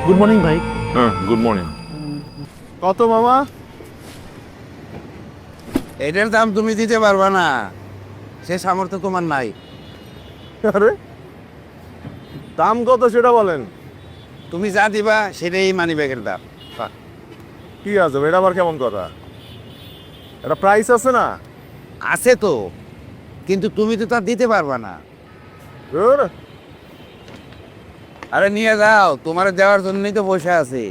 Good morning ভাই। হ্যাঁ, good morning. কত মামা? এটার দাম তুমি দিতে পারবা না, সে সামর্থ্য তোমার নাই। আরে দাম কত সেটা বলেন। তুমি যা দিবা সেটাই মানি ব্যাগের দাম। কি আছে এটা আবার কেমন কথা? এটা প্রাইস আছে না? আছে তো, কিন্তু তুমি তো তা দিতে পারবা না। ধুর, আরে নিয়ে যাও, তোমার দেওয়ার জন্যই তো বসে আছি।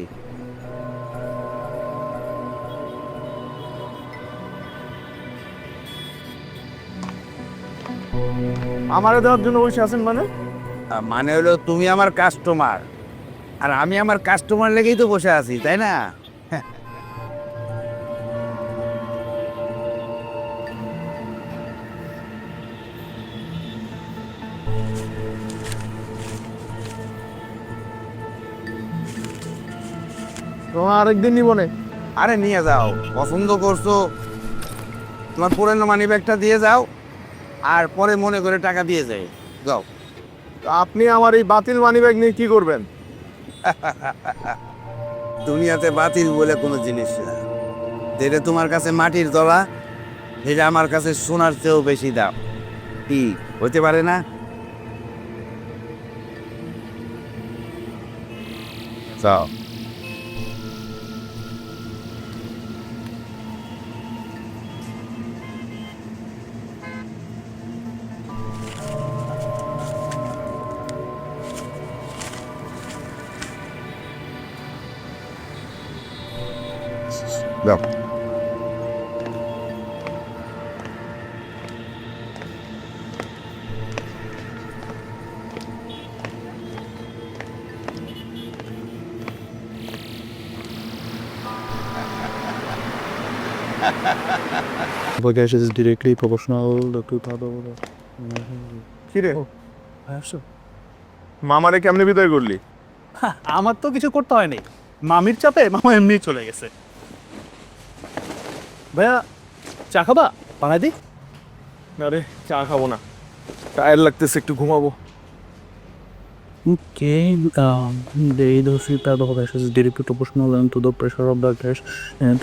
আমারে দেওয়ার জন্য বসে আছেন মানে? মানে হলো তুমি আমার কাস্টমার, আর আমি আমার কাস্টমার লেগেই তো বসে আছি, তাই না? তোমার আরেকদিন নিব নে। আরে নিয়ে যাও, পছন্দ করছো তোমার পুরানো মানি ব্যাগটা দিয়ে যাও, আর পরে মনে করে টাকা দিয়ে যাই। যাও। তো আপনি আমার এই বাতিল মানি ব্যাগ নিয়ে কি করবেন? দুনিয়াতে বাতিল বলে কোনো জিনিস না, যেটা তোমার কাছে মাটির তলা সেটা আমার কাছে সোনার চেয়েও বেশি দাম। কি হতে পারে না? যাও। যাও। Bagash is directly proportional to the কি রে মামারে কেমনে বিদায় করলি? আমার তো কিছু করতে হয়নি, মামির চাপে মামা এমনি চলে গেছে। ভাইয়া চা খাবা? বানাই দি। আরে চা খাবো না, টায়ার লাগতেছে, একটু ঘুমাবো। Okay, the either free path of gas is directly proportional to the pressure of the gas, and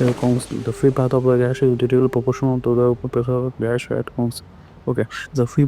the free path of the gas is directly proportional to the pressure of the gas at const. Okay, the free